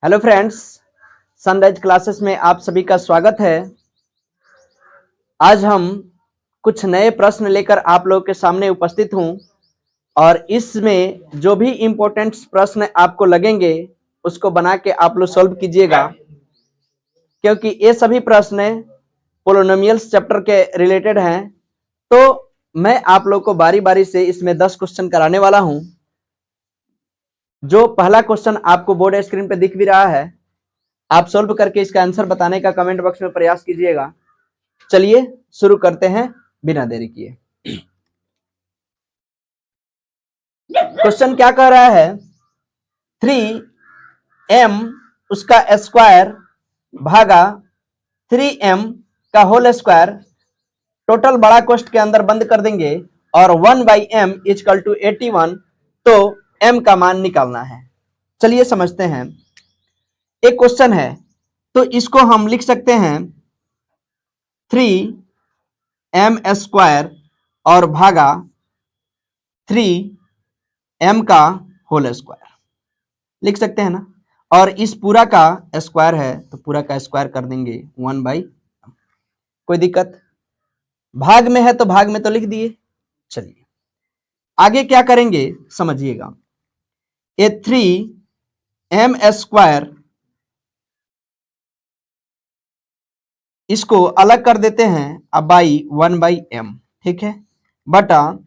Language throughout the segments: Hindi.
हेलो फ्रेंड्स, सनराइज क्लासेस में आप सभी का स्वागत है। आज हम कुछ नए प्रश्न लेकर आप लोगों के सामने उपस्थित हूं और इसमें जो भी इम्पोर्टेंट प्रश्न आपको लगेंगे उसको बना के आप लोग सॉल्व कीजिएगा, क्योंकि ये सभी प्रश्न पोलिनोमियल्स चैप्टर के रिलेटेड हैं। तो मैं आप लोग को बारी बारी से इसमें 10 क्वेश्चन कराने वाला हूं। जो पहला क्वेश्चन आपको बोर्ड स्क्रीन पे दिख भी रहा है, आप सॉल्व करके इसका आंसर बताने का कमेंट बॉक्स में प्रयास कीजिएगा। चलिए शुरू करते हैं बिना देरी किए। क्वेश्चन क्या कह रहा है? 3m उसका स्क्वायर भागा 3m का होल स्क्वायर टोटल बड़ा कोष्ठ के अंदर बंद कर देंगे और 1/m इक्वल टू 81, तो m का मान निकालना है। चलिए समझते हैं। एक क्वेश्चन है तो इसको हम लिख सकते हैं 3m स्क्वायर और भागा 3m का होल स्क्वायर लिख सकते हैं ना। और इस पूरा का स्क्वायर है तो पूरा का स्क्वायर कर देंगे 1/m। कोई दिक्कत? भाग में है तो भाग में तो लिख दिए। चलिए आगे क्या करेंगे समझिएगा। ये 3m स्क्वायर इसको अलग कर देते हैं अब बाई 1/m, ठीक है, बटा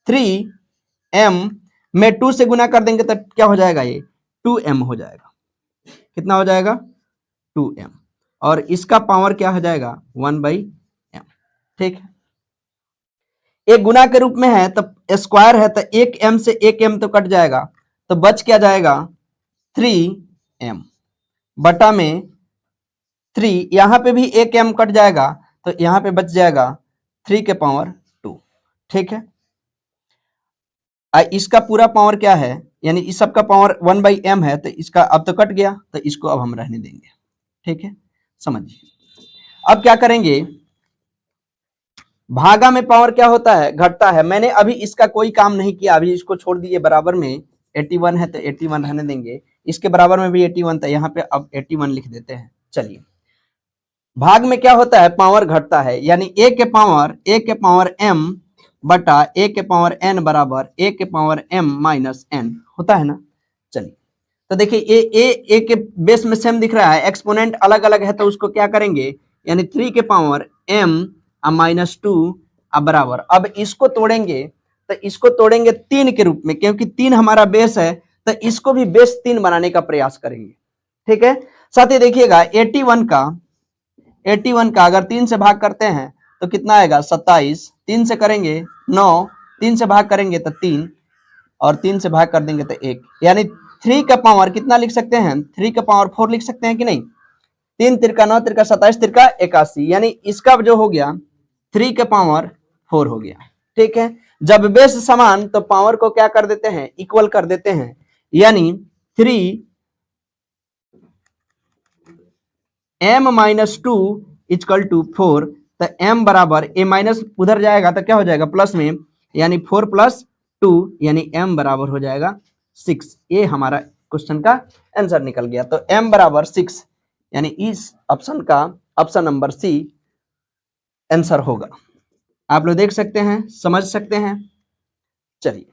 3m में 2 से गुना कर देंगे तो क्या हो जाएगा? ये 2m हो जाएगा। कितना हो जाएगा? 2m। और इसका पावर क्या हो जाएगा? 1/m, ठीक है। एक गुना के रूप में है तो स्क्वायर है तो एक m से एक m तो कट जाएगा, तो बच क्या जाएगा? 3m बटा में 3, यहां पे भी एक m कट जाएगा तो यहां पे बच जाएगा 3 के पावर 2, ठीक है। इसका पूरा पावर क्या है, यानी इस सब का पावर 1/m है, तो इसका अब तो कट गया तो इसको अब हम रहने देंगे, ठीक है। समझिए अब क्या करेंगे। भागा में पावर क्या होता है? घटता है। मैंने अभी इसका कोई काम नहीं किया, अभी इसको छोड़ दिए। बराबर में 81 है तो 81 रहने देंगे, इसके बराबर में भी 81 था, यहाँ पे अब 81 लिख देते हैं। चलिए भाग में क्या होता है? पावर घटता है, यानी a के पावर m बटा a के पावर n बराबर a के पावर m माइनस n होता है ना। चलिए तो देखिए a के बेस में सेम दिख रहा है, एक्सपोनेंट अलग अलग है तो उसको क्या करेंगे, यानी 3 के पावर m माइनस 2 बराबर। अब इसको तोड़ेंगे तो इसको तोड़ेंगे 3 के रूप में, क्योंकि 3 हमारा बेस है तो इसको भी बेस 3 बनाने का प्रयास करेंगे, ठीक है। साथ ही देखिएगा 81 का अगर 3 से भाग करते हैं तो कितना आएगा? 27। 3 से करेंगे 9, 3 से भाग करेंगे तो 3, और 3 से भाग कर देंगे तो 1, यानी 3 का पावर कितना लिख सकते हैं? 3 का पावर 4 लिख सकते हैं कि नहीं? 3 तिरका 9 तिरका 27 तिरका 81, यानी इसका जो हो गया 3 के पावर 4 हो गया, ठीक है। जब बेस समान तो पावर को क्या कर देते हैं? इक्वल कर देते हैं, यानी 3m माइनस 2 इक्वल टू 4, तो m बराबर a माइनस उधर जाएगा तो क्या हो जाएगा? प्लस में, यानी 4 प्लस 2, यानी m बराबर हो जाएगा 6। ये हमारा क्वेश्चन का आंसर निकल गया। तो m बराबर 6, यानी इस ऑप्शन का ऑप्शन नंबर सी आंसर होगा। आप लोग देख सकते हैं, समझ सकते हैं। चलिए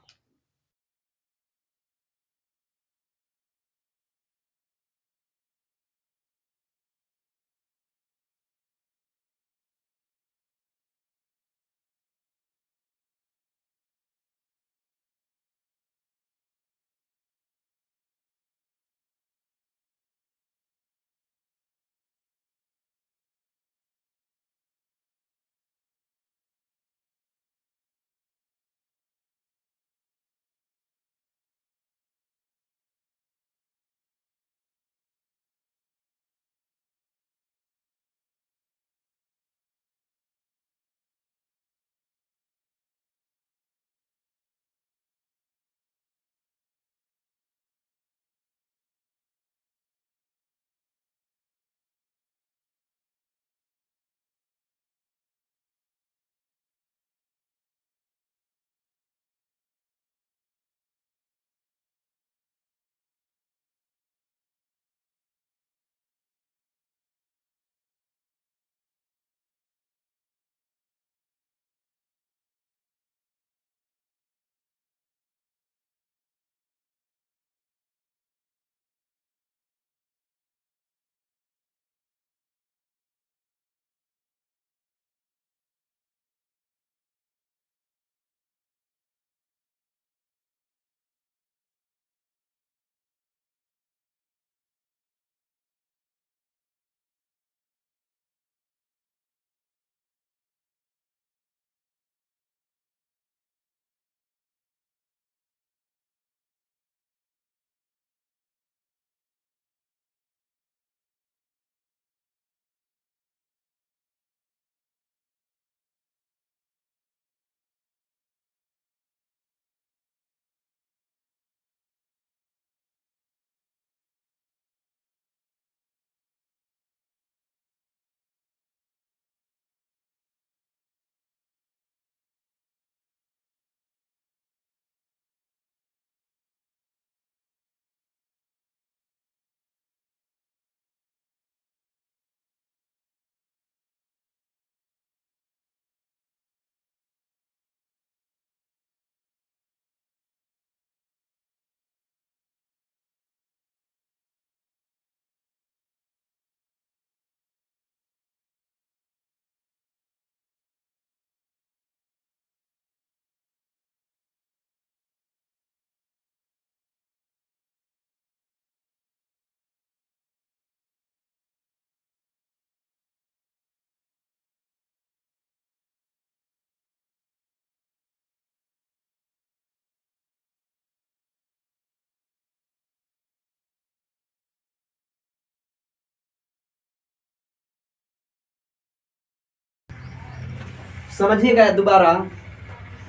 समझिएगा, दोबारा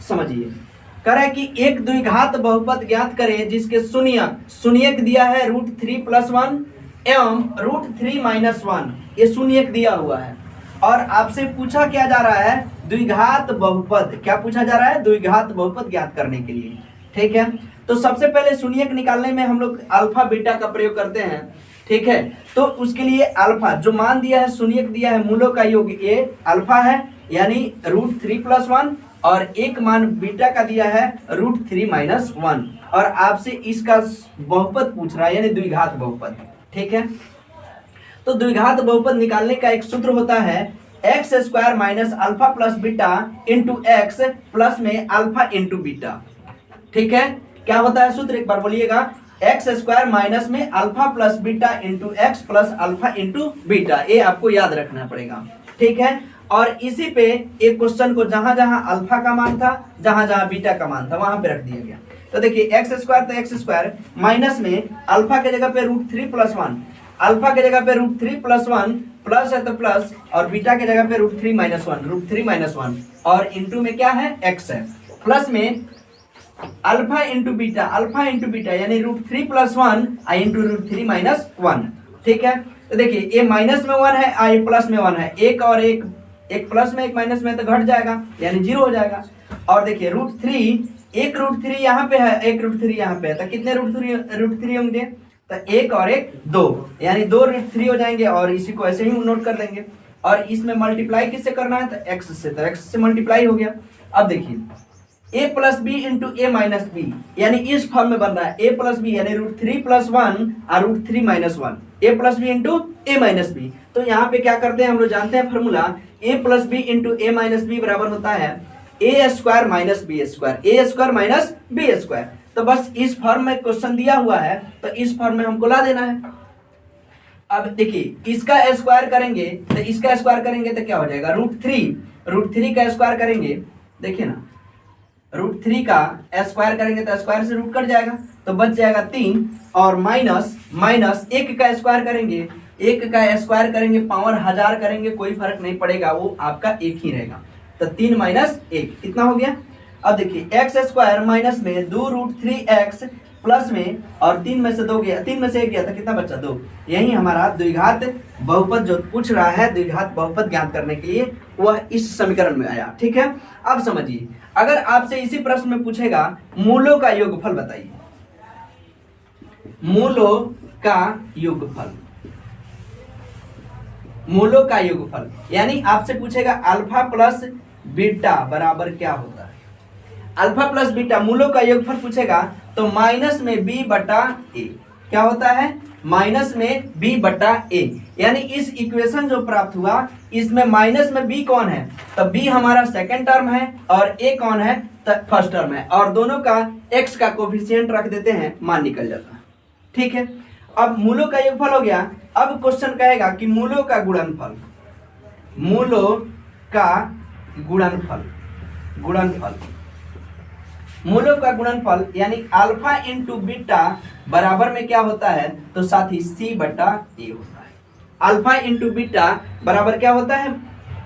समझिए। कह रहा है कि एक द्विघात बहुपद ज्ञात करें जिसके शून्यक दिया है √3+1 एवं √3-1, ये शून्यक दिया हुआ है। और आपसे पूछा क्या जा रहा है, द्विघात बहुपद। क्या पूछा जा रहा है, द्विघात बहुपद ज्ञात करने के लिए। ठीक है, तो सबसे पहले शून्यक निकालने में हम लोग अल्फा बीटा का प्रयोग करते हैं। ठीक है, तो उसके लिए अल्फा जो मान दिया है, शून्यक दिया है, मूलों का योग ये अल्फा है यानी √3+1, और एक मान बीटा का दिया है √3-1, और आपसे इसका बहुपद पूछ रहा है यानी द्विघात बहुपद। ठीक है, तो द्विघात बहुपद निकालने का एक सूत्र होता है x² - alpha plus beta into x plus में अल्फा इंटू बीटा। ठीक है, क्या होता है सूत्र, एक बार बोलिएगा, x² - में alpha plus beta into x plus alpha into beta, ये आपको याद रखना पड़ेगा। ठीक है, और इसी पे एक क्वेश्चन को जहां जहां अल्फा का मान था, जहां जहां बीटा का मान था, वहां पे रख दिया गया। तो देखिए x² तो x² माइनस में अल्फा के जगह पे √3+1, अल्फा के जगह पे √3+1 प्लस है तो प्लस, और बीटा के जगह पे √3-1 और इंटू में क्या है, x है, प्लस में अल्फा इंटू बीटा यानी √3+1 इंटू √3-1। ठीक है, तो देखिए ये माइनस में 1 है, ये प्लस में 1 है, एक और एक प्लस में एक माइनस में तो घट जाएगा यानी 0 हो जाएगा। और देखिए √3, एक √3 यहाँ पे है, एक √3 यहाँ पे है, तो कितने √3 होंगे, तो एक और एक 2 यानी 2 √3 हो जाएंगे, और इसी को ऐसे ही नोट कर देंगे। और इसमें मल्टीप्लाई किससे करना है, तो x से, तो x से मल्टीप्लाई हो गया। अब देखिए a + b into a - b यानी इस फॉर्म में बन रहा है a + b यानी √3+1 और √3-1, a + b into a - b। तो यहाँ पे क्या करते हैं, हम लोग जानते हैं formula, a + b into a - b बराबर होता है a² - b²। तो बस इस फॉर्म में क्वेश्चन दिया हुआ है, तो इस फॉर्म में हमको ला देना है। अब देखिए इसका स्क्वायर करेंगे तो इसका स्क्वायर करेंगे तो क्या हो जाएगा, √3 का स्क्वायर करेंगे, देखिए ना, √3 का स्क्वायर करेंगे तो स्क्वायर से रूट कट जाएगा, तो बच जाएगा 3, और माइनस 1 का स्क्वायर करेंगे, 1 का स्क्वायर करेंगे, पावर 1000 करेंगे, कोई फर्क नहीं पड़ेगा, वो आपका 1 ही रहेगा। तो 3 - 1 कितना हो गया। अब देखिए x² माइनस में 2√3x प्लस में, और 3 में से 2 गया, 3 में से 1 गया तो कितना बचा, 2। यही हमारा द्विघात बहुपद जो पूछ रहा है, द्विघात बहुपद ज्ञात करने के लिए, वह इस समीकरण में आया। ठीक है, अब समझिए, अगर आपसे इसी प्रश्न में पूछेगा मूलों का योगफल बताइए, मूलों का योगफल यानी आपसे पूछेगा अल्फा प्लस बीटा बराबर क्या होता है, अल्फा प्लस बीटा मूलों का योगफल पूछेगा, तो माइनस में b/a क्या होता है, माइनस में b/a यानी इस इक्वेशन जो प्राप्त हुआ, इसमें माइनस में b कौन है, तो b हमारा सेकंड टर्म है और a कौन है, तो फर्स्ट टर्म है, और दोनों का x का कोफिशिएंट रख देते हैं, मान निकल जाता है। ठीक है, अब मूलों का योगफल हो गया। अब क्वेश्चन कहेगा कि मूलों का गुणनफल मूलों का गुणनफल यानी अल्फा इंटू बीटा बराबर में क्या होता है, तो साथी c/a होता है। अल्फा इंटू बीटा बराबर क्या होता है,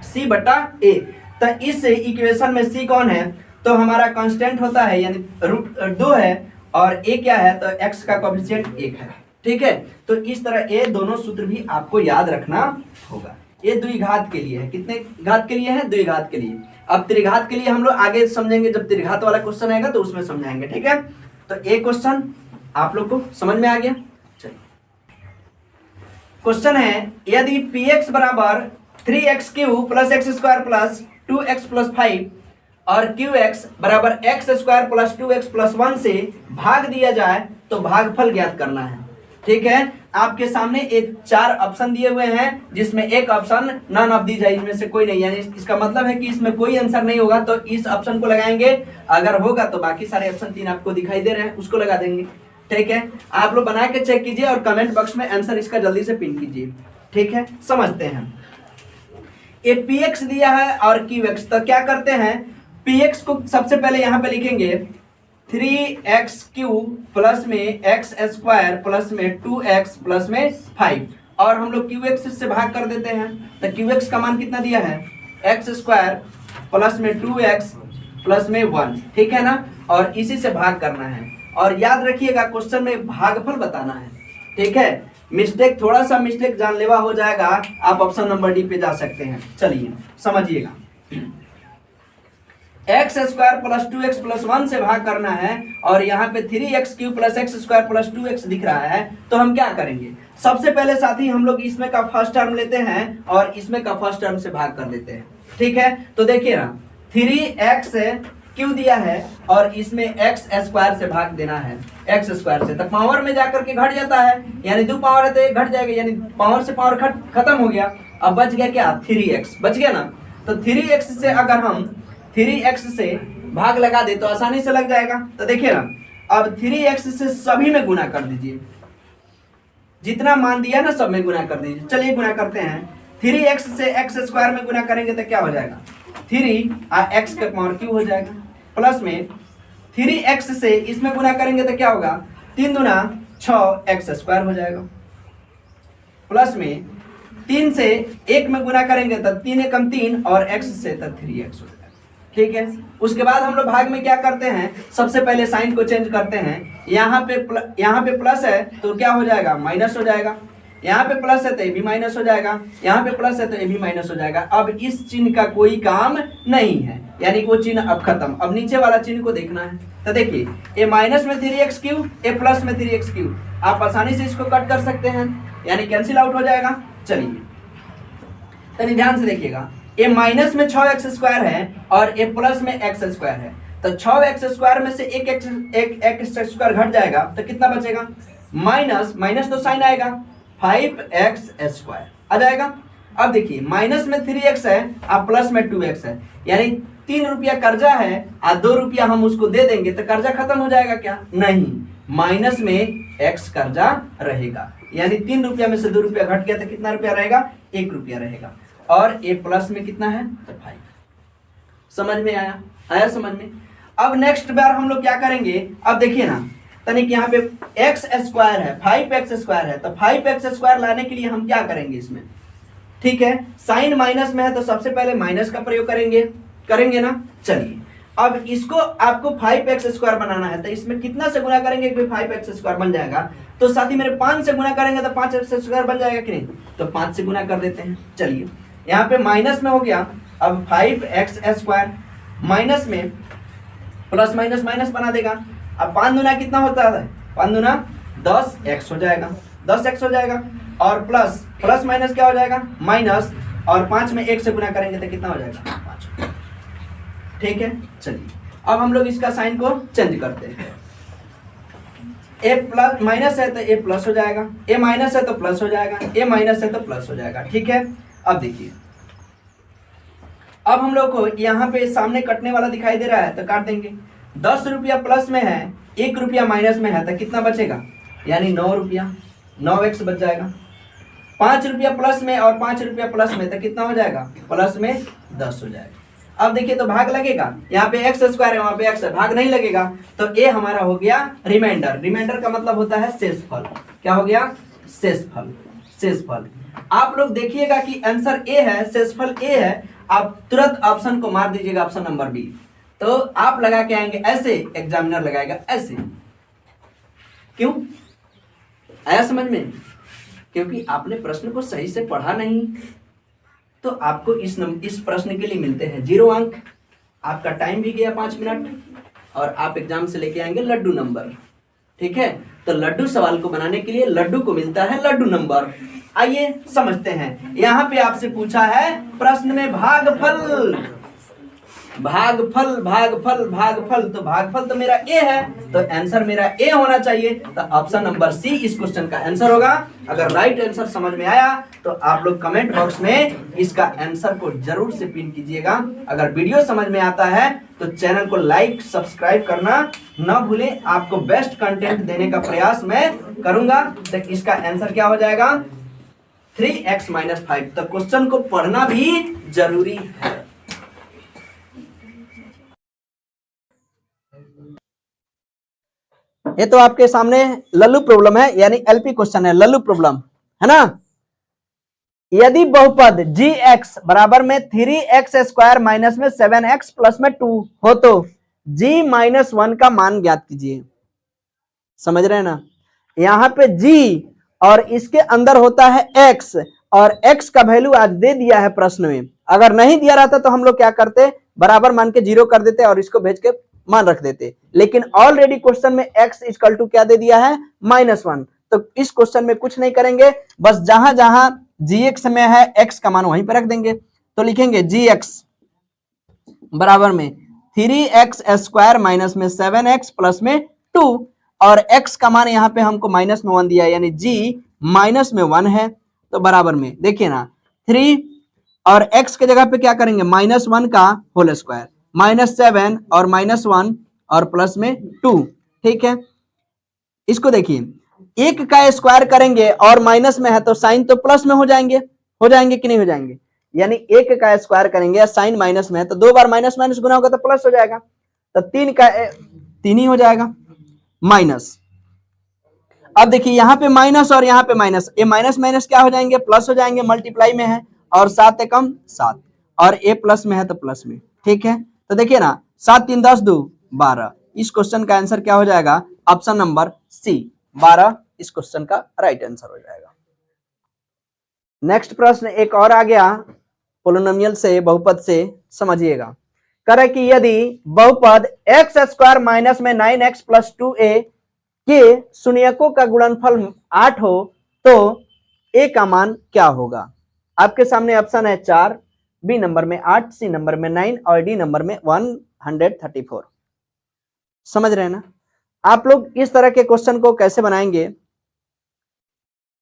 c/a। तो इस इक्वेशन में c कौन है, तो हमारा कांस्टेंट होता है यानी √2 है, और a क्या है, तो x का कोफिशिएंट 1 है। ठीक है, तो इस तरह ये दोनों सूत्र भी आपको याद रखना होगा। ये द्विघात के लिए है, कितने घात के लिए है, द्विघात के लिए। अब त्रिघात के लिए हम लोग आगे समझेंगे, जब त्रिघात वाला क्वेश्चन आएगा तो उसमें समझाएंगे। ठीक है, तो एक क्वेश्चन आप लोग को समझ में आ गया। चलिए, क्वेश्चन है, यदि px बराबर 3x³ + x² + 2x + 5 और qx बराबर x² + 2x + 1 से भाग दिया जाए तो भागफल ज्ञात करना है। ठीक है, आपके सामने एक 4 ऑप्शन दिए हुए हैं, जिसमें एक ऑप्शन नन ऑफ दीज है, इनमें से कोई नहीं, यानी इसका मतलब है कि इसमें कोई आंसर नहीं होगा, तो इस ऑप्शन को लगाएंगे, अगर होगा तो बाकी सारे ऑप्शन 3 आपको दिखाई दे रहे हैं उसको लगा देंगे। ठीक है, आप लोग बना के चेक कीजिए और कमेंट बॉक्स में आंसर इसका जल्दी से पिन कीजिए। ठीक है, समझते हैं। ये px दिया है और qx, तो क्या करते हैं, px को सबसे पहले यहाँ पे लिखेंगे 3x³ प्लस में x² प्लस में 2x प्लस में 5, और हम लोग qx से भाग कर देते हैं, तो qx का मान कितना दिया है, x² प्लस में 2x प्लस में 1, ठीक है ना, और इसी से भाग करना है। और याद रखिएगा क्वेश्चन में भागफल बताना है, ठीक है। मिस्टेक, थोड़ा सा मिस्टेक जानलेवा हो जाएगा, आप ऑप्शन नंबर डी पे जा सकते हैं। चलिए समझिएगा, x square plus 2x plus 1 से भाग करना है और यहाँ पे 3x³ plus x square plus 2x दिख रहा है, तो हम क्या करेंगे? सबसे पहले साथी हम लोग इसमें का फर्स्ट टर्म लेते हैं और इसमें का फर्स्ट टर्म से भाग कर देते हैं, ठीक है। तो देखिए ना, 3x³ दिया है और इसमें एक्स स्क्वायर से भाग देना है, एक्स स्क्वायर से, तो पावर में जाकर के घट जाता है, यानी 2 पावर है तो ये घट जाएगा, यानी पावर से पावर खत्म हो गया। अब बच गया क्या? 3x बच गया ना। तो 3x से अगर हम 3x से भाग लगा दे तो आसानी से लग जाएगा। तो देखिए ना, अब 3x से सभी में गुना कर दीजिए, जितना मान दिया ना सब में गुना कर दीजिए। चलिए गुना करते हैं, 3x से एक्स स्क्वायर में गुना करेंगे तो क्या हो जाएगा? 3 x का पावर क्यूब हो जाएगा, प्लस में 3x से इसमें गुना करेंगे तो क्या होगा? 3 दूना 6 एक्स स्क्वायर हो जाएगा, प्लस में 3 से 1 में गुना करेंगे तो 3 एकम 3 और x से तो 3x हो जाएगा, ठीक है। उसके बाद हम लोग भाग में क्या करते हैं? सबसे पहले साइन को चेंज करते हैं। यहाँ पे प्लस है तो क्या हो जाएगा? माइनस हो जाएगा। यहाँ पे प्लस है तो ये भी माइनस हो जाएगा, यहाँ पे प्लस है तो ये भी माइनस हो जाएगा। अब इस चिन्ह का कोई काम नहीं है, यानी वो चिन्ह अब खत्म। अब नीचे वाला चिन्ह को देखना है। तो देखिए, ए माइनस में 3x³, ए प्लस में 3x³, आप आसानी से इसको कट कर सकते हैं, यानी कैंसिल आउट हो जाएगा। चलिए तनी ध्यान से देखिएगा, ए माइनस में 6x स्क्वायर है और ए प्लस में x स्क्वायर है, तो 6x स्क्वायर में से एक एक्स स्क्वायर घट जाएगा तो कितना बचेगा? माइनस माइनस तो साइन आएगा, 5x स्क्वायर आ जाएगा। अब देखिए, माइनस में 3x है और प्लस में 2x है, यानी 3 रुपया कर्जा है और 2 रुपया हम उसको दे देंगे तो कर्जा खत्म हो जाएगा क्या? नहीं, माइनस में x कर्जा रहेगा, यानी 3 रुपया में से 2 रुपया घट गया तो कितना रुपया रहेगा? 1 रुपया रहेगा। और ए प्लस में कितना है? तो 5। समझ में आया समझ में? अब नेक्स्ट बार हम लोग क्या करेंगे? अब देखिए ना, तनिक यहाँ पे एक्स स्क्वायर है, 5x स्क्वायर है, तो 5x स्क्वायर लाने के लिए हम क्या करेंगे इसमें? ठीक है, साइन माइनस में है तो सबसे पहले माइनस का प्रयोग करेंगे ना। चलिए, अब इसको आपको 5x स्क्वायर बनाना है तो इसमें कितना से गुना करेंगे कि 5x स्क्वायर बन जाएगा? तो साथ ही मेरे 5 से गुना करेंगे तो 5x स्क्वायर बन जाएगा कि नहीं? तो 5 से गुना कर देते हैं। चलिए, यहाँ पे माइनस में हो गया, अब 5x स्क्वायर माइनस में प्लस माइनस माइनस बना देगा। अब 5 दूना कितना होता है? 5 दूना 10x हो जाएगा, 10x हो जाएगा, और प्लस माइनस क्या हो जाएगा? माइनस, और 5 में 1 से गुना करेंगे तो कितना हो जाएगा? 5। ठीक है, चलिए अब हम लोग इसका साइन को चेंज करते हैं। ए प्लस माइनस है तो ए प्लस हो जाएगा, ए माइनस है तो प्लस हो जाएगा, ए माइनस है तो प्लस हो जाएगा, ठीक है। अब देखिए, अब हम लोग को यहाँ पे सामने कटने वाला दिखाई दे रहा है तो काट देंगे। 10 रुपया प्लस में है, 1 रुपया माइनस में है तो कितना बचेगा? यानी 9 रुपया, 9x बच जाएगा। 5 रुपया प्लस में और 5 रुपया प्लस में तो कितना हो जाएगा? प्लस में 10 हो जाएगा। अब देखिए, तो भाग लगेगा, यहाँ पे एक्स स्क्वायर है, वहां पे एक्स है, भाग नहीं लगेगा, तो ए हमारा हो गया रिमाइंडर। रिमाइंडर का मतलब होता है शेषफल। क्या हो गया? शेषफल। आप लोग देखिएगा कि आंसर ए है, शेषफल ए है, आप तुरंत ऑप्शन को मार दीजिएगा, ऑप्शन नंबर बी। तो आप लगा के आएंगे ऐसे, एग्जामिनर लगाएगा ऐसे। क्यों आया समझ में? क्योंकि आपने प्रश्न को सही से पढ़ा नहीं। तो आपको इस प्रश्न के लिए मिलते हैं 0 अंक, आपका टाइम भी गया 5 मिनट, और आप एग्जाम से लेके आएंगे लड्डू नंबर। ठीक है, तो लड्डू सवाल को बनाने के लिए लड्डू को मिलता है लड्डू नंबर। आइए समझते हैं, यहाँ पे आपसे पूछा है प्रश्न में भागफल, तो भागफल तो मेरा ए है, तो आंसर मेरा ए होना चाहिए। तो ऑप्शन नंबर सी इस क्वेश्चन का आंसर होगा। अगर राइट आंसर समझ में आया तो आप लोग कमेंट बॉक्स में इसका आंसर को जरूर से पिन कीजिएगा। अगर वीडियो समझ में आता है तो चैनल को लाइक सब्सक्राइब करना ना भूलें। आपको बेस्ट कंटेंट देने का प्रयास मैं करूंगा। तो इसका आंसर क्या हो जाएगा? 3x - 5। तो क्वेश्चन को पढ़ना भी जरूरी है। ये तो आपके सामने लल्लू प्रॉब्लम है, यानी एलपी क्वेश्चन है, लल्लू प्रॉब्लम है ना। यदि बहुपद gx बराबर में 3x स्क्वायर माइनस में 7x प्लस में 2 हो तो g माइनस 1 का मान ज्ञात कीजिए। समझ रहे हैं ना, यहां पे g और इसके अंदर होता है x, और x का वैल्यू आज दे दिया है प्रश्न में। अगर नहीं दिया रहता तो हम लोग क्या करते, बराबर मान के 0 कर देते और इसको भेज के मान रख देते, लेकिन ऑलरेडी क्वेश्चन में x इक्वल टू क्या दे दिया है, -1। तो इस क्वेश्चन में कुछ नहीं करेंगे, बस जहां जहां gx में है x का मान वहीं पर रख देंगे। तो लिखेंगे gx बराबर में 3x स्क्वायर माइनस में 7x प्लस में 2, और x का मान यहाँ पे हमको माइनस में 1 दिया है, यानी g माइनस में 1 है। तो बराबर में देखिए ना 3 और x के जगह पे क्या करेंगे, -1 का होल स्क्वायर, -7 और -1 और प्लस में 2। ठीक है, इसको देखिए 1 का स्क्वायर करेंगे और माइनस में है तो साइन तो प्लस में हो जाएंगे कि नहीं हो जाएंगे, यानी 1 का स्क्वायर करेंगे, साइन माइनस में है तो 2 बार माइनस माइनस गुना होगा तो प्लस हो जाएगा, तो 3 का 3 ही हो जाएगा माइनस। अब देखिए यहाँ पे माइनस और यहाँ पे माइनस, ये माइनस माइनस क्या हो जाएंगे, प्लस हो जाएंगे, मल्टीप्लाई में है, और 7 एकम 7 और ए प्लस में है तो प्लस में। ठीक है, तो देखिए ना 7 3 10 2 12, इस क्वेश्चन का आंसर क्या हो जाएगा, ऑप्शन नंबर सी 12 इस क्वेश्चन का राइट आंसर हो जाएगा। नेक्स्ट प्रश्न एक और आ गया पोलिनोमियल से, बहुपद से, समझिएगा। करे कि यदि बहुपद एक्स स्क्वायर माइनस में 9x प्लस 2a के शून्यकों का गुणनफल 8 हो तो a का मान क्या होगा। आपके सामने ऑप्शन है 4, बी नंबर में 8, सी नंबर में 9 और डी नंबर में 134। समझ रहे हैं ना, आप लोग इस तरह के क्वेश्चन को कैसे बनाएंगे,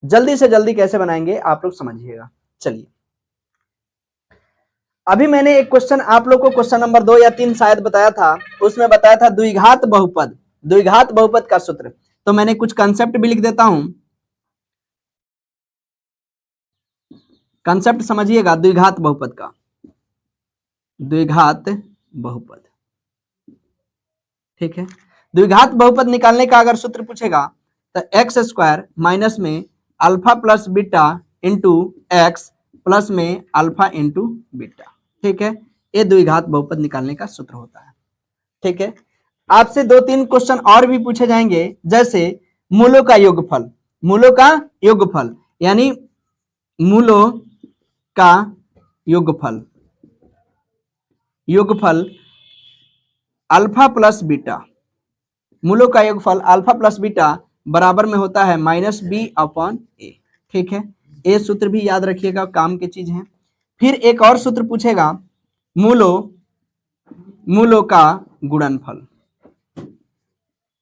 जल्दी से जल्दी कैसे बनाएंगे आप लोग समझिएगा। चलिए, अभी मैंने एक क्वेश्चन आप लोग को क्वेश्चन नंबर 2 या 3 शायद बताया था, उसमें बताया था द्विघात बहुपद, द्विघात बहुपद का सूत्र। तो मैंने कुछ कंसेप्ट भी लिख देता हूं, कंसेप्ट समझिएगा द्विघात बहुपद का। द्विघात बहुपद, ठीक है, द्विघात बहुपद निकालने का अगर सूत्र पूछेगा तो एक्स स्क्वायर माइनस में alpha plus beta into x plus में अल्फा इंटू बीटा। ठीक है, ये द्विघात बहुपद निकालने का सूत्र होता है। ठीक है, आपसे 2-3 क्वेश्चन और भी पूछे जाएंगे, जैसे मूलों का योगफल, मूलों का योगफल यानी मूलों का योगफल, योगफल अल्फा प्लस बीटा, मूलों का योगफल अल्फा प्लस बीटा बराबर में होता है -b/a। ठीक है, ये सूत्र भी याद रखिएगा, काम की चीज है। फिर एक और सूत्र पूछेगा, मूलों का गुणनफल,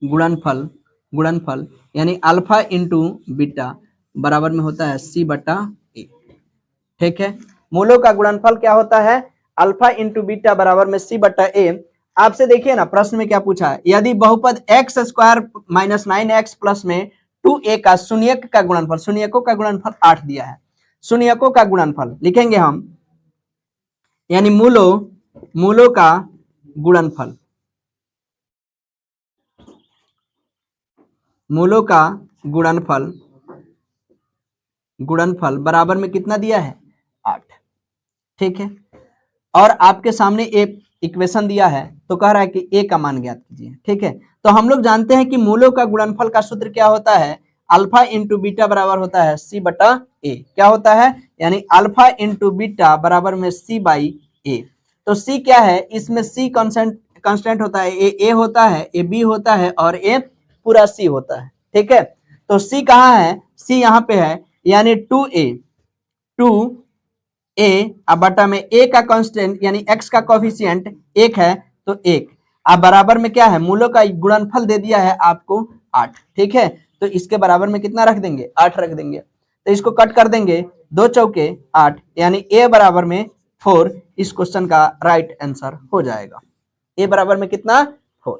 गुणनफल गुणनफल यानी अल्फा इंटू बीटा बराबर में होता है c/a। ठीक है, मूलों का गुणनफल क्या होता है, अल्फा इंटू बीटा बराबर में c/a। आपसे देखिए ना प्रश्न में क्या पूछा है, यदि बहुपद x square minus 9x plus में 2a का शून्यक का गुणनफल, शून्यकों का गुणनफल 8 दिया है, शून्यकों का गुणनफल लिखेंगे हम, यानी मूलों का गुणनफल, मूलों का गुणनफल, गुणनफल बराबर में कितना दिया है, 8। ठीक है, और आपके सामने एक इक्वेशन दिया है तो कह रहा है कि a का मान ज्ञात कीजिए। ठीक है, तो हम लोग जानते हैं कि मूलों का गुणनफल का सूत्र क्या होता है, अल्फा इंटू बीटा बराबर होता है c/a। क्या होता है, यानी अल्फा इंटू बीटा बराबर में c/a। तो c क्या है, इसमें c कांस्टेंट होता है, a होता है, a b होता है और a पूरा c होता है। ठीक है, तो c कहाँ है, c यहाँ पे है, यानी 2a अब बटा में a का कांस्टेंट यानी x का कोफिशिएंट 1 है तो 1, अब बराबर में क्या है, मूलों का गुणनफल दे दिया है आपको 8। ठीक है, तो इसके बराबर में कितना रख देंगे, 8 रख देंगे, तो इसको कट कर देंगे, 2 चौके 8, यानी a बराबर में 4 इस क्वेश्चन का राइट आंसर हो जाएगा। a बराबर में कितना, 4।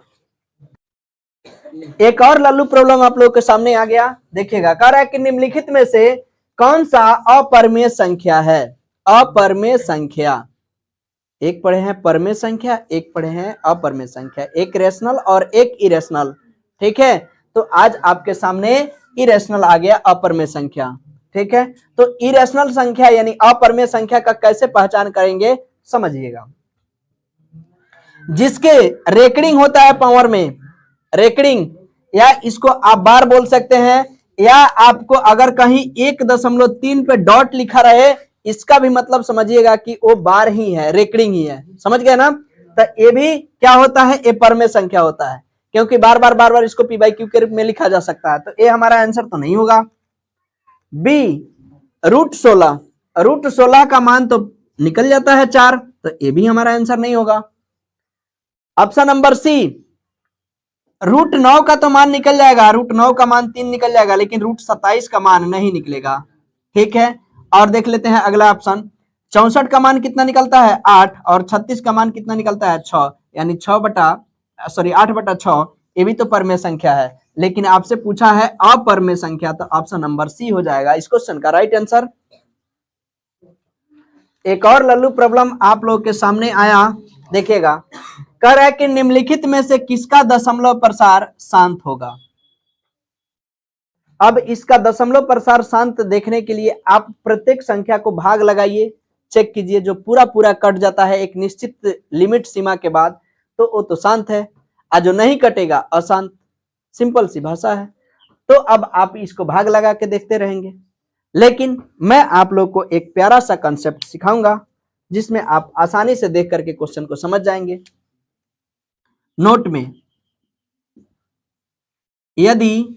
एक और लल्लू प्रॉब्लम आप लोगों के सामने आ गया, देखिएगा, कह रहा है कि निम्नलिखित में से कौन सा अपरिमेय संख्या है, अपरिमेय संख्या, एक पढ़े हैं परमेय संख्या, एक पढ़े हैं अपरिमेय संख्या, एक रेशनल और एक इरेशनल। ठीक है, तो आज आपके सामने इरेशनल आ गया, अपरिमेय संख्या। ठीक है, तो इरेशनल संख्या यानी अपरिमेय संख्या का कैसे पहचान करेंगे समझिएगा। जिसके रेकरिंग होता है पावर में, रेकरिंग, या इसको आप बार बोल सकते हैं, या आपको अगर कहीं 1.3 पे डॉट लिखा रहे, इसका भी मतलब समझिएगा कि वो बार ही है, रेकरिंग ही है, समझ गए ना। तो ये भी क्या होता है, ये परमेय संख्या होता है, क्योंकि बार बार इसको पी बाई क्यू के रूप में लिखा जा सकता है। तो ये हमारा आंसर तो नहीं होगा। बी √16, √16 का मान तो निकल जाता है 4, तो ये भी हमारा आंसर नहीं होगा। ऑप्शन नंबर सी, √9 का तो मान निकल जाएगा, √9 का मान 3 निकल जाएगा, लेकिन √27 का मान नहीं निकलेगा। ठीक है, और देख लेते हैं अगला ऑप्शन। 64 का मान कितना निकलता है 8, और 36 का मान कितना निकलता है 6, यानी 8/6, ये भी तो परमेय संख्या है, लेकिन आपसे पूछा है अपरमेय संख्या, तो ऑप्शन नंबर सी हो जाएगा इस क्वेश्चन का राइट आंसर। एक और लल्लू प्रॉब्लम आप लोग के सामने आया, देखिएगा, कह रहा है कि निम्नलिखित में से किसका दशमलव प्रसार शांत होगा। अब इसका दशमलव प्रसार शांत देखने के लिए आप प्रत्येक संख्या को भाग लगाइए, चेक कीजिए, जो पूरा पूरा कट जाता है एक निश्चित लिमिट सीमा के बाद, तो वो तो शांत है, और जो नहीं कटेगा अशांत। सिंपल सी भाषा है। तो अब आप इसको भाग लगा के देखते रहेंगे, लेकिन मैं आप लोग को एक प्यारा सा कंसेप्ट सिखाऊंगा, जिसमें आप आसानी से देख करके क्वेश्चन को समझ जाएंगे। नोट में, यदि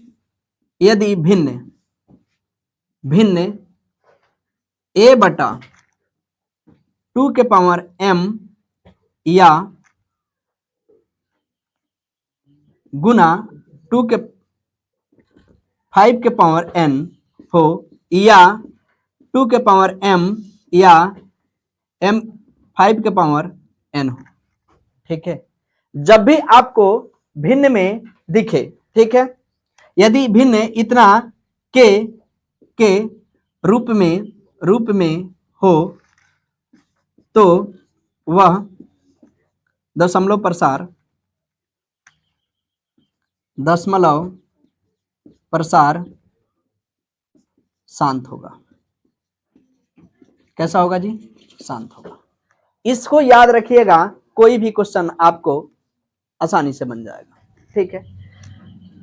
यदि भिन्न भिन्न a/2m या गुना 5n हो, या 2m या m5n हो। ठीक है, जब भी आपको भिन्न में दिखे, ठीक है, यदि भिन्न इतना के रूप में हो, तो वह दशमलव प्रसार शांत होगा। कैसा होगा जी, शांत होगा। इसको याद रखिएगा, कोई भी क्वेश्चन आपको आसानी से बन जाएगा। ठीक है,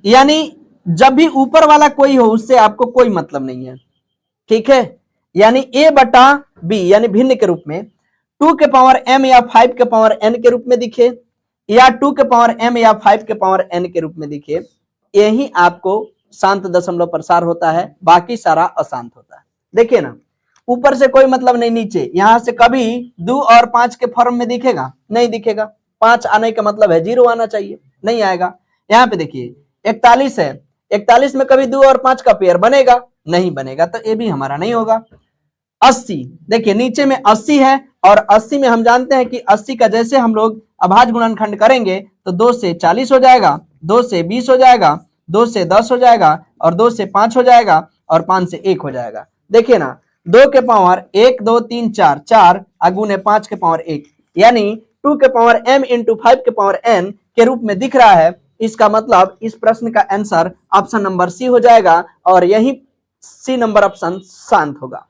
यानी जब भी ऊपर वाला कोई हो, उससे आपको कोई मतलब नहीं है। ठीक है, यानी a/b यानी भिन्न के रूप में 2m या 5n के रूप में दिखे, या 2m या 5n के रूप में दिखे, यही आपको शांत दशमलव प्रसार होता है, बाकी सारा अशांत होता है। देखिए ना, ऊपर से कोई मतलब नहीं, नीचे यहां से कभी 2 और 5 के फॉर्म में दिखेगा, नहीं दिखेगा। 5 आने का मतलब है 0 आना चाहिए, नहीं आएगा। यहाँ पे देखिए 41 है, 41 में कभी 2 और 5 का पेयर बनेगा, नहीं बनेगा, तो ये भी हमारा नहीं होगा। 80, देखिए नीचे में 80 है, और 80 में हम जानते हैं कि 80 का जैसे हम लोग अभाज्य गुणनखंड करेंगे, तो 2 से 40 हो जाएगा, 2 से 20 हो जाएगा, 2 से 10 हो जाएगा, और 2 से 5 हो जाएगा, और 5 से 1 हो जाएगा। देखिए ना, 2 के पावर 1 2 3 4, 4 अगुने 5 के पावर 1, यानी 2 के पावर m इंटू 5 के पावर n के रूप में दिख रहा है। इसका मतलब इस प्रश्न का आंसर ऑप्शन नंबर सी हो जाएगा, और यही सी नंबर ऑप्शन शांत होगा।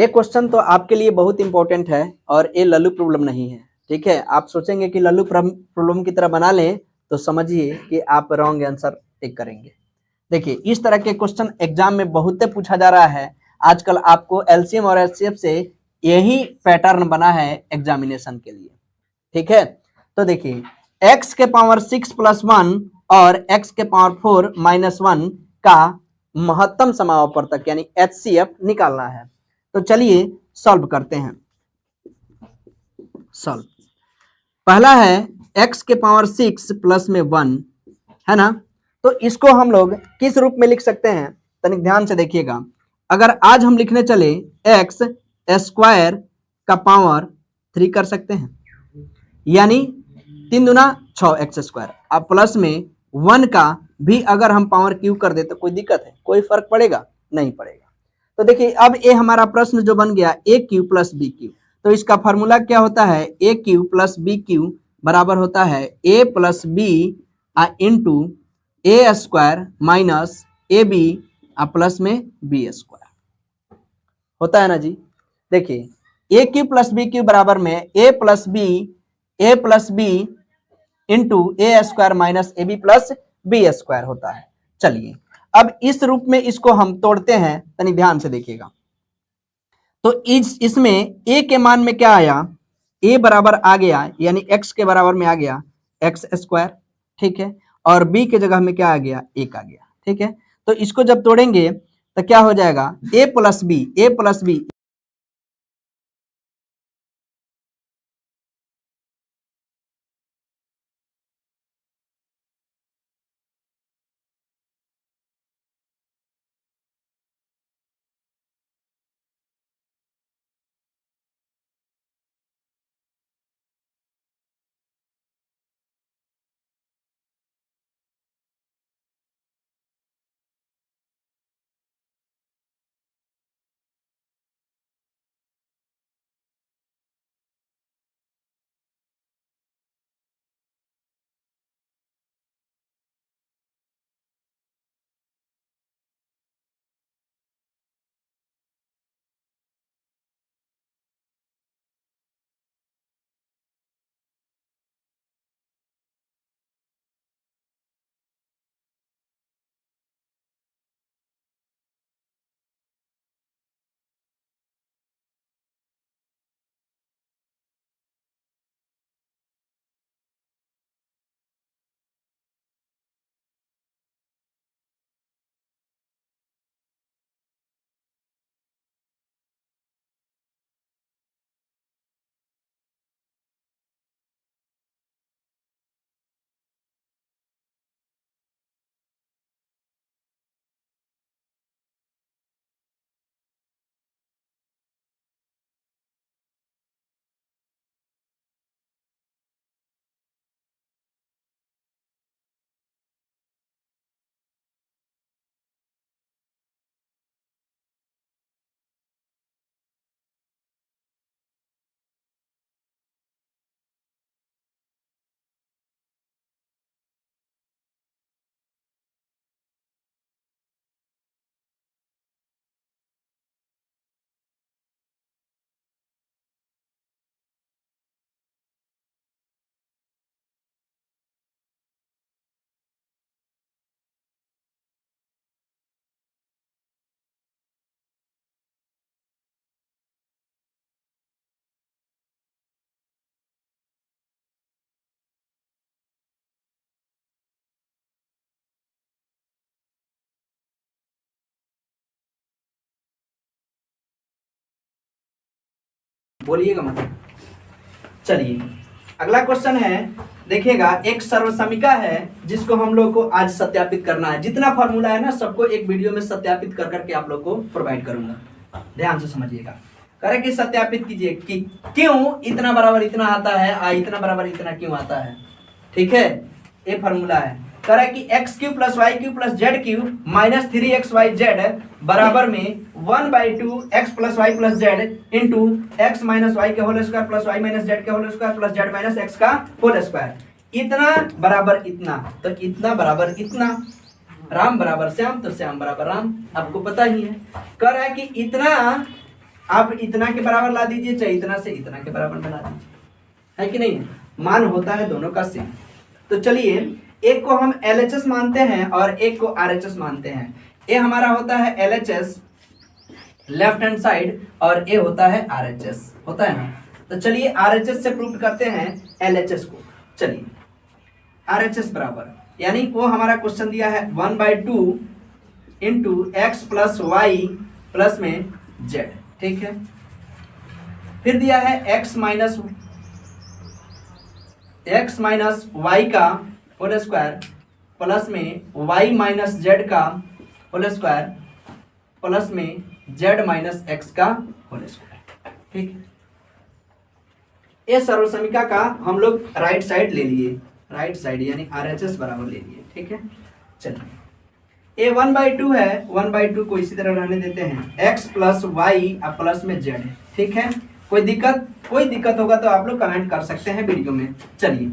एक क्वेश्चन तो आपके लिए बहुत इंपॉर्टेंट है और ये लल्लू प्रॉब्लम नहीं है, ठीक है। आप सोचेंगे कि लल्लू प्रॉब्लम की तरह बना लें तो समझिए कि आप रॉन्ग आंसर टिक करेंगे। देखिए इस तरह के क्वेश्चन एग्जाम में बहुत पूछा जा रहा है आजकल। आपको एलसीएम और एचसीएफ से यही पैटर्न बना है एग्जामिनेशन के लिए, ठीक है। तो देखिए x के पावर 6 + 1 और x के पावर 4 - 1 का महत्तम समावर्तक यानी एचसीएफ निकालना है। तो चलिए सॉल्व करते हैं। सॉल्व पहला है x के पावर 6 प्लस में 1 है ना। तो इसको हम लोग किस रूप में लिख सकते हैं, तनिक ध्यान से देखिएगा। अगर आज हम लिखने चले x स्क्वायर का पावर 3 कर सकते हैं, यानी 3 दूना 6 x स्क्वायर। अब प्लस में 1 का भी अगर हम पावर क्यू कर दे तो कोई दिक्कत है, कोई फर्क पड़ेगा नहीं पड़ेगा। तो देखिए अब ये हमारा प्रश्न जो बन गया A cube plus B cube. तो इसका फॉर्मूला क्या होता है, A cube plus B cube बराबर होता है A plus B into A square minus A B plus में बी स्क्वायर होता है ना जी। देखिए A cube plus B cube बराबर में A plus B into A square minus A B plus B square होता है। चलिए अब इस रूप में इसको हम तोड़ते हैं, तनी ध्यान से देखिएगा। तो इसमें a के मान में क्या आया, a बराबर आ गया यानी x के बराबर में आ गया x स्क्वायर, ठीक है। और b के जगह में क्या आ गया, 1 आ गया, ठीक है। तो इसको जब तोड़ेंगे तो क्या हो जाएगा, a प्लस बी बोलिएगा मत। चलिए अगला क्वेश्चन है, देखिएगा एक सर्वसमीका है जिसको हम लोग को आज सत्यापित करना है। जितना फॉर्मूला है ना सबको एक वीडियो में सत्यापित कर करके आप लोग को प्रोवाइड करूंगा, ध्यान से समझिएगा। करें कि सत्यापित कीजिए कि क्यों इतना बराबर इतना आता है, इतना बराबर इतना क्यों आता है, ठीक है। ये फॉर्मूला है, करें कि X cube plus Y cube plus Z cube minus 3xyz बराबर में 1/2 x plus Y plus Z into X minus Y के whole square plus Y minus Z के whole square plus Z minus x का होल स्क्वायर। इतना बराबर इतना, तो इतना बराबर इतना, राम बराबर श्याम तो श्याम बराबर राम, आपको पता ही है। कह रहा है कि इतना आप इतना के बराबर ला दीजिए, चाहे इतना से इतना के बराबर बना दीजिए, है कि नहीं, मान होता है दोनों का सेम। तो चलिए एक को हम LHS मानते हैं और एक को RHS मानते हैं। ए हमारा होता है LHS लेफ्ट हैंड साइड और ए होता है RHS, होता है ना। तो चलिए RHS से प्रूव करते हैं LHS को। चलिए RHS बराबर, यानी वो हमारा क्वेश्चन दिया है 1/2 into x plus Y plus में जेड, ठीक है। फिर दिया है x माइनस वाई का होल स्क्वायर प्लस में y माइनस जेड का होल स्क्वायर प्लस में z माइनस एक्स का होल स्क्वायर, ठीक है। ये सर्वसमीका का हम लोग राइट साइड ले लिए, राइट साइड यानी RHS बराबर ले लिए, ठीक है। चलिए ये 1/2 है, 1/2 को इसी तरह रहने देते हैं, x प्लस वाई प्लस में z, ठीक है। कोई दिक्कत होगा तो आप लोग कमेंट कर सकते हैं वीडियो में। चलिए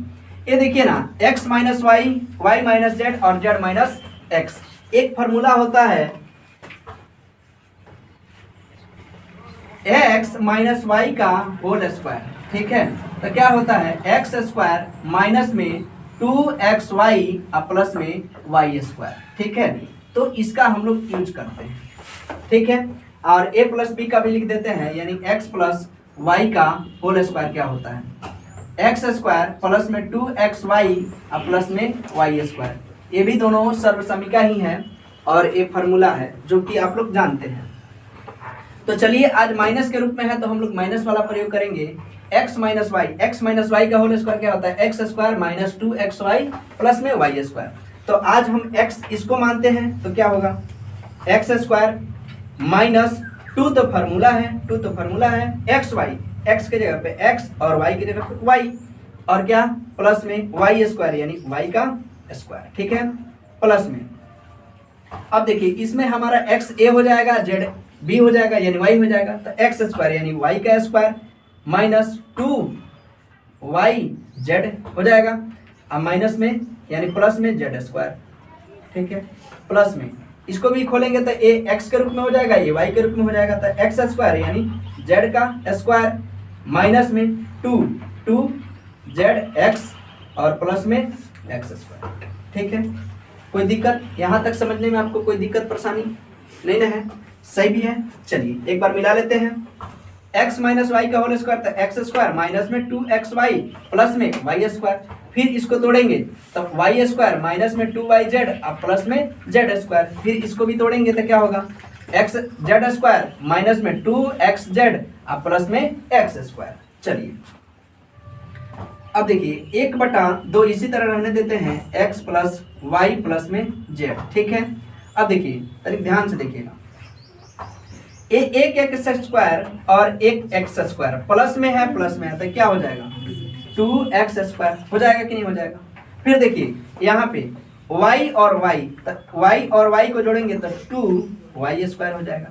ये देखिए ना, x minus y, y minus z और z माइनस एक्स, एक फार्मूला होता है x माइनस वाई का होल स्क्वायर, ठीक है। तो क्या होता है एक्स स्क्वायर माइनस में 2xy प्लस में y स्क्वायर, ठीक है। तो इसका हम लोग यूज करते हैं, ठीक है। और a प्लस बी का भी लिख देते हैं, यानी x प्लस वाई का होल स्क्वायर क्या होता है एक्स स्क्वायर प्लस में 2xy प्लस में y स्क्वायर। ये भी दोनों सर्वसमीका ही है और एक फार्मूला है जो कि आप लोग जानते हैं। तो चलिए आज माइनस के रूप में है तो हम लोग माइनस वाला प्रयोग करेंगे, x माइनस वाई का होल स्क्वायर क्या होता है x square minus 2xy plus में y स्क्वायर। तो आज हम x इसको मानते हैं तो क्या होगा एक्स स्क्वायर माइनस 2 तो फार्मूला है एक्स वाई, एक्स के जगह पे x और y की जगह पे y, और क्या प्लस में y स्क्वायर यानी y का स्क्वायर, ठीक है, प्लस में। अब देखिए इसमें हमारा x a हो जाएगा, z b हो जाएगा यानी y हो जाएगा, तो एक्स स्क्वायर यानी y का स्क्वायर माइनस 2y z हो जाएगा, अब माइनस में यानी प्लस में z स्क्वायर, ठीक है, प्लस में इसको भी खोलेंगे तो a x के रूप में हो जाएगा, ये y के रूप में हो जाएगा, तो एक्स स्क्वायर यानी z का स्क्वायर माइनस में 2z और प्लस में x स्क्वायर, ठीक है। कोई दिक्कत यहाँ तक समझने में आपको कोई दिक्कत परेशानी नहीं ना है, सही भी है। चलिए एक बार मिला लेते हैं, x माइनस वाई का होल स्क्वायर तो एक्स स्क्वायर माइनस में 2xy प्लस में y स्क्वायर, फिर इसको तोड़ेंगे तो y स्क्वायर माइनस में 2yz अब प्लस में z स्क्वायर, फिर इसको भी तोड़ेंगे तो क्या होगा x z स्क्वायर माइनस में 2xz अब प्लस में x स्क्वायर। चलिए अब देखिए 1/2 इसी तरह रहने देते हैं, x प्लस वाई प्लस में z, ठीक है। अब देखिए तनिक ध्यान से देखिएगा, एक एक्स स्क्वायर और एक एक्स स्क्वायर प्लस में है तो क्या हो जाएगा 2x स्क्वायर हो जाएगा कि नहीं हो जाएगा। फिर देखिए यहाँ पे y और y को जोड़ेंगे तो 2y स्क्वायर हो जाएगा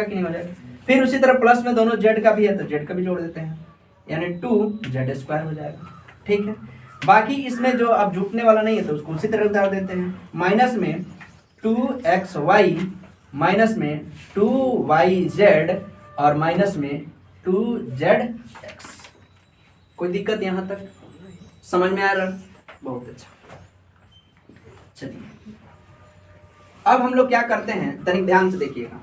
कि नहीं हो जाएगा। फिर उसी तरह प्लस में दोनों z का भी है तो z का भी जोड़ देते हैं, यानी 2z स्क्वायर हो जाएगा, ठीक है। बाकी इसमें जो अब जुटने वाला नहीं है तो उसको उसी तरह उतार देते हैं, माइनस में 2xy माइनस में 2yz और माइनस में 2zx। कोई दिक्कत यहाँ तक समझ में आ रहा? बहुत अच्छा। चलिए अब हम लोग क्या करते हैं, तनिक ध्यान से देखिएगा,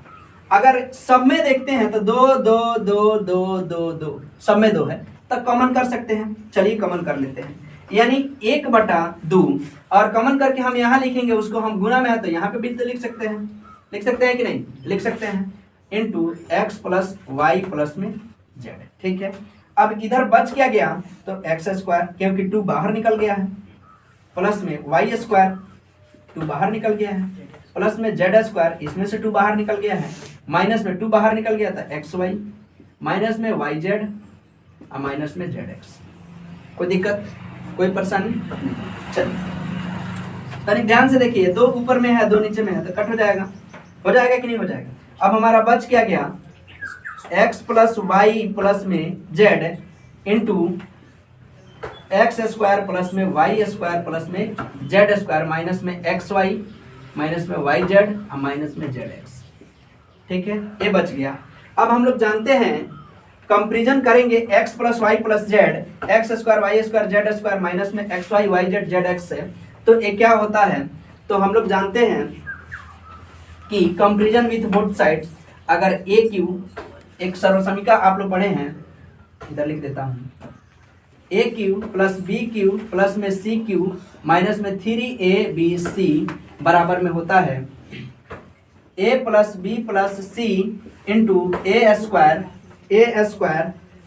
अगर सब में देखते हैं तो 2 सब में 2 है तो कॉमन कर सकते हैं। चलिए कॉमन कर लेते हैं, यानी 1/2 और कॉमन करके हम यहाँ लिखेंगे, उसको हम गुना में है तो यहाँ पे भी तो लिख सकते हैं कि नहीं लिख सकते हैं, into x plus Y plus में जेड, ठीक है। अब इधर बच क्या गया तो एक्स स्क्वायर, क्योंकि 2 बाहर निकल गया है, प्लस में वाई स्क्वायर 2 बाहर निकल गया है, प्लस में जेड स्क्वायर इसमें से 2 बाहर निकल गया है, माइनस में 2 बाहर निकल गया था एक्स वाई, माइनस में वाई जेड और माइनस में जेड एक्स। कोई दिक्कत कोई परेशानी? चलिए तनिक ध्यान से देखिए, 2 ऊपर में है 2 नीचे में है तो कट हो जाएगा कि नहीं हो जाएगा। अब हमारा बच क्या गया x प्लस वाई प्लस में z into x square plus में वाई स्क्वायर प्लस में जेड स्क्वायर माइनस में एक्स वाई माइनस में वाई जेड और माइनस में जेड एक्स, ठीक है, ये बच गया। अब हम लोग जानते हैं कंपेरिजन करेंगे x plus Y plus Z, x square Y square Z square minus में X Y Y Z Z X से, तो ये क्या होता है, तो हम लोग जानते हैं कि कंपेरिजन विथ बोथ साइड्स, अगर ए क्यू, एक सर्वसमीका आप लोग पढ़े हैं, इधर लिख देता हूँ, A cube plus B cube plus में सी क्यू माइनस में 3ab बराबर में होता है A plus B plus C into A square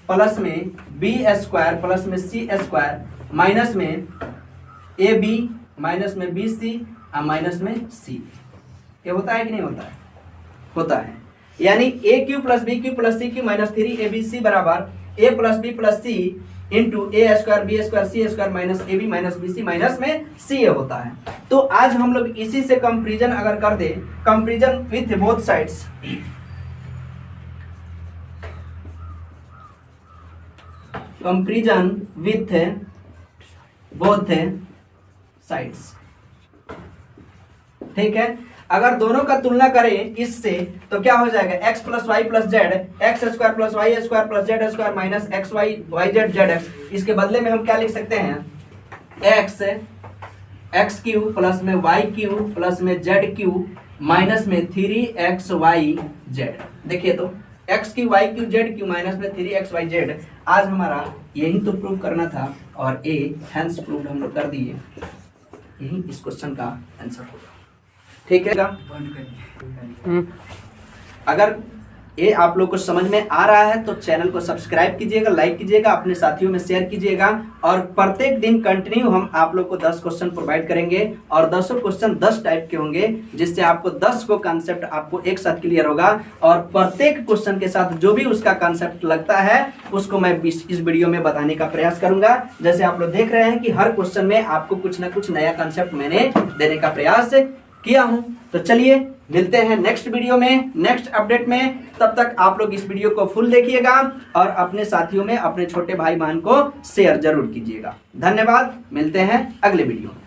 plus में बी स्क्वायर प्लस में सी स्क्वायर माइनस में ए बी माइनस में बी सी और माइनस में सी। ये होता है कि नहीं होता है? होता है। यानी A cube plus B cube plus C cube minus 3abc बराबर A plus B plus C into A square B square C square minus A B minus B C minus में सी ए होता है। तो आज हम लोग इसी से कंपेरिजन अगर कर दे, comparison with both sides, comparison with both sides, ठीक है। अगर दोनों का तुलना करें इससे तो क्या हो जाएगा, x plus Y plus Z, x square plus y square plus z square minus x Y Y Z Z x. इसके बदले में हम क्या लिख सकते हैं, एक्स क्यू प्लस में वाई क्यू प्लस में जेड क्यू माइनस में 3xy जेड। देखिए तो x cube y cube z cube minus में 3xy जेड। आज हमारा यही तो प्रूव करना था और ए हैंस प्रूव हम लोग कर दिए। यही इस क्वेश्चन का आंसर होगा, ठीक है। अगर ये आप लोग को समझ में आ रहा है तो चैनल को सब्सक्राइब कीजिएगा, लाइक कीजिएगा, अपने साथियों में शेयर कीजिएगा। और प्रत्येक दिन कंटिन्यू हम आप लोग को 10 क्वेश्चन प्रोवाइड करेंगे और 10 क्वेश्चन 10 टाइप के होंगे, जिससे आपको 10 को कॉन्सेप्ट आपको एक साथ क्लियर होगा। और प्रत्येक क्वेश्चन के साथ जो भी उसका कॉन्सेप्ट लगता है उसको मैं इस वीडियो में बताने का प्रयास करूंगा। जैसे आप लोग देख रहे हैं कि हर क्वेश्चन में आपको कुछ ना कुछ नया कॉन्सेप्ट मैंने देने का प्रयास किया हूं। तो चलिए मिलते हैं नेक्स्ट वीडियो में, नेक्स्ट अपडेट में। तब तक आप लोग इस वीडियो को फुल देखिएगा और अपने साथियों में, अपने छोटे भाई बहन को शेयर जरूर कीजिएगा। धन्यवाद, मिलते हैं अगले वीडियो में।